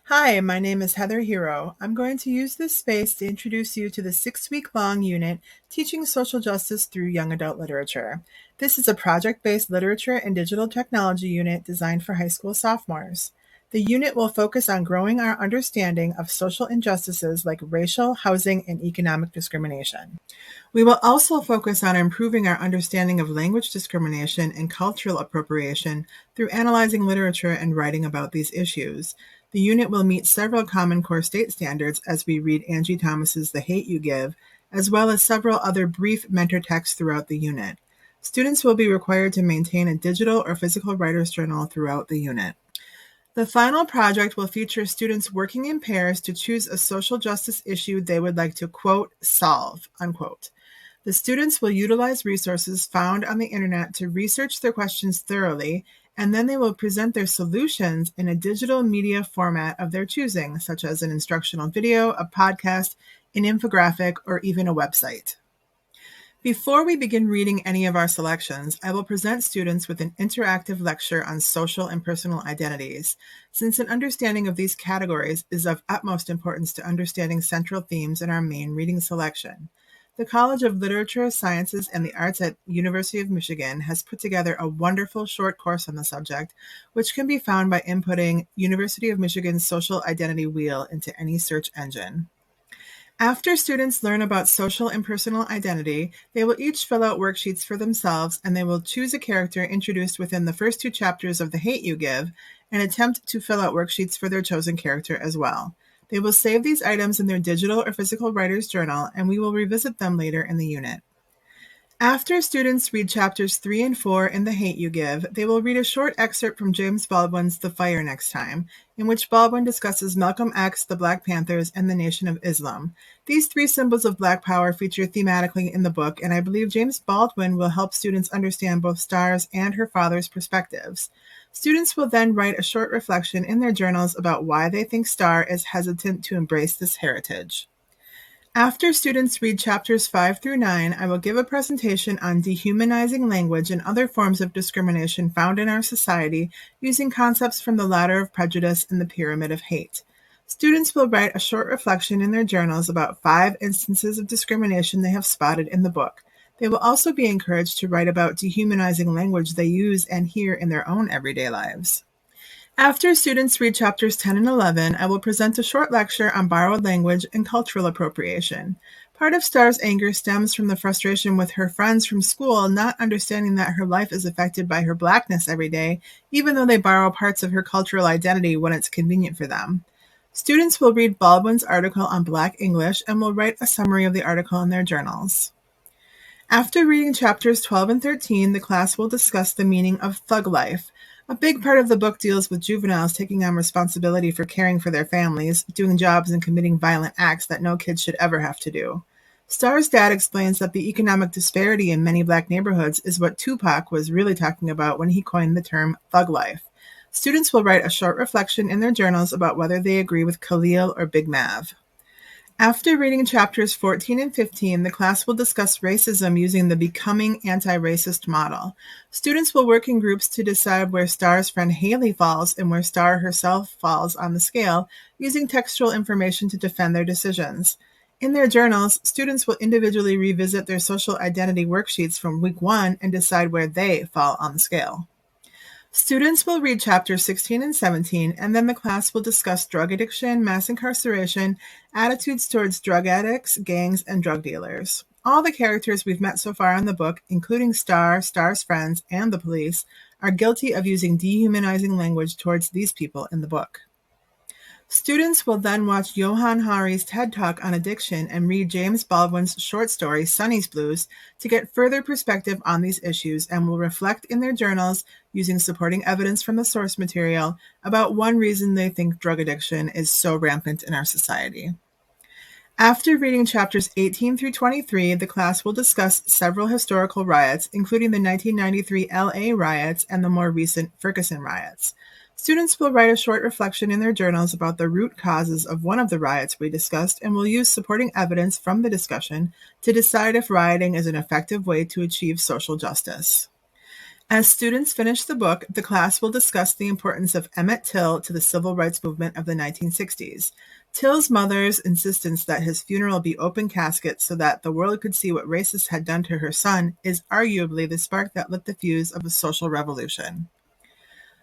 Hi, my name is Heather Hero. I'm going to use this space to introduce you to the 6-week-long unit Teaching Social Justice Through Young Adult Literature. This is a project-based literature and digital technology unit designed for high school sophomores. The unit will focus on growing our understanding of social injustices like racial, housing, and economic discrimination. We will also focus on improving our understanding of language discrimination and cultural appropriation through analyzing literature and writing about these issues. The unit will meet several Common Core state standards as we read Angie Thomas's The Hate U Give, as well as several other brief mentor texts throughout the unit. Students will be required to maintain a digital or physical writer's journal throughout the unit. The final project will feature students working in pairs to choose a social justice issue they would like to, quote, solve, unquote. The students will utilize resources found on the internet to research their questions thoroughly, and then they will present their solutions in a digital media format of their choosing, such as an instructional video, a podcast, an infographic, or even a website. Before we begin reading any of our selections, I will present students with an interactive lecture on social and personal identities, since an understanding of these categories is of utmost importance to understanding central themes in our main reading selection. The College of Literature, Sciences, and the Arts at University of Michigan has put together a wonderful short course on the subject, which can be found by inputting University of Michigan's Social Identity Wheel into any search engine. After students learn about social and personal identity, they will each fill out worksheets for themselves, and they will choose a character introduced within the first 2 chapters of The Hate U Give and attempt to fill out worksheets for their chosen character as well. They will save these items in their digital or physical writer's journal, and we will revisit them later in the unit. After students read chapters 3 and 4 in The Hate U Give, they will read a short excerpt from James Baldwin's The Fire Next Time, in which Baldwin discusses Malcolm X, the Black Panthers, and the Nation of Islam. These 3 symbols of Black power feature thematically in the book, and I believe James Baldwin will help students understand both Star's and her father's perspectives. Students will then write a short reflection in their journals about why they think Star is hesitant to embrace this heritage. After students read chapters 5 through 9, I will give a presentation on dehumanizing language and other forms of discrimination found in our society using concepts from the ladder of prejudice and the pyramid of hate. Students will write a short reflection in their journals about 5 instances of discrimination they have spotted in the book. They will also be encouraged to write about dehumanizing language they use and hear in their own everyday lives. After students read chapters 10 and 11, I will present a short lecture on borrowed language and cultural appropriation. Part of Star's anger stems from the frustration with her friends from school not understanding that her life is affected by her Blackness every day, even though they borrow parts of her cultural identity when it's convenient for them. Students will read Baldwin's article on Black English and will write a summary of the article in their journals. After reading chapters 12 and 13, the class will discuss the meaning of thug life. A big part of the book deals with juveniles taking on responsibility for caring for their families, doing jobs, and committing violent acts that no kid should ever have to do. Star's dad explains that the economic disparity in many Black neighborhoods is what Tupac was really talking about when he coined the term thug life. Students will write a short reflection in their journals about whether they agree with Khalil or Big Mav. After reading chapters 14 and 15, the class will discuss racism using the Becoming Anti-Racist model. Students will work in groups to decide where Star's friend Haley falls and where Star herself falls on the scale, using textual information to defend their decisions. In their journals, students will individually revisit their social identity worksheets from week 1 and decide where they fall on the scale. Students will read chapters 16 and 17, and then the class will discuss drug addiction, mass incarceration, attitudes towards drug addicts, gangs, and drug dealers. All the characters we've met so far in the book, including Star, Star's friends, and the police, are guilty of using dehumanizing language towards these people in the book. Students will then watch Johann Hari's TED Talk on addiction and read James Baldwin's short story, Sonny's Blues, to get further perspective on these issues and will reflect in their journals, using supporting evidence from the source material, about one reason they think drug addiction is so rampant in our society. After reading chapters 18 through 23, the class will discuss several historical riots, including the 1993 LA riots and the more recent Ferguson riots. Students will write a short reflection in their journals about the root causes of one of the riots we discussed and will use supporting evidence from the discussion to decide if rioting is an effective way to achieve social justice. As students finish the book, the class will discuss the importance of Emmett Till to the civil rights movement of the 1960s. Till's mother's insistence that his funeral be open casket so that the world could see what racists had done to her son is arguably the spark that lit the fuse of a social revolution.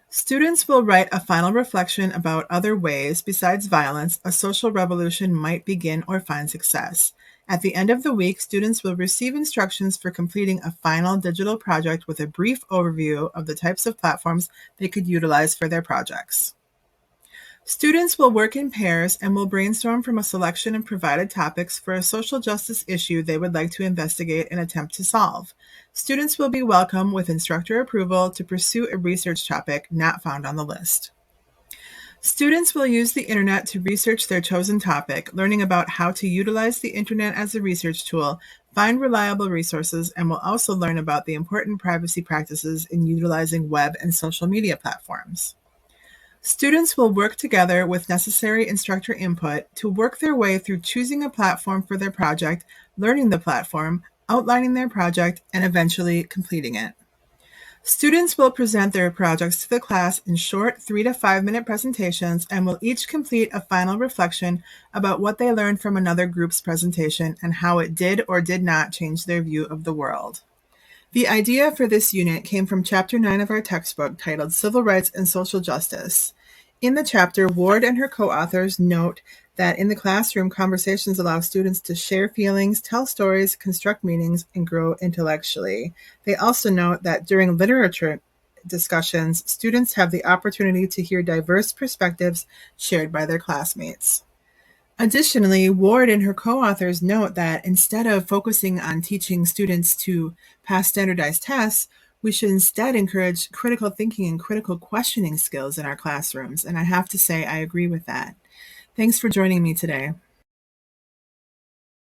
Students will write a final reflection about other ways, besides violence, a social revolution might begin or find success. At the end of the week, students will receive instructions for completing a final digital project with a brief overview of the types of platforms they could utilize for their projects. Students will work in pairs and will brainstorm from a selection of provided topics for a social justice issue they would like to investigate and attempt to solve. Students will be welcome, with instructor approval, to pursue a research topic not found on the list. Students will use the internet to research their chosen topic, learning about how to utilize the internet as a research tool, find reliable resources, and will also learn about the important privacy practices in utilizing web and social media platforms. Students will work together with necessary instructor input to work their way through choosing a platform for their project, learning the platform, outlining their project, and eventually completing it. Students will present their projects to the class in short 3 to 5 minute presentations and will each complete a final reflection about what they learned from another group's presentation and how it did or did not change their view of the world. The idea for this unit came from Chapter 9 of our textbook, titled Civil Rights and Social Justice. In the chapter, Ward and her co-authors note that in the classroom, conversations allow students to share feelings, tell stories, construct meanings, and grow intellectually. They also note that during literature discussions, students have the opportunity to hear diverse perspectives shared by their classmates. Additionally, Ward and her co-authors note that instead of focusing on teaching students to pass standardized tests, we should instead encourage critical thinking and critical questioning skills in our classrooms. And I have to say, I agree with that. Thanks for joining me today.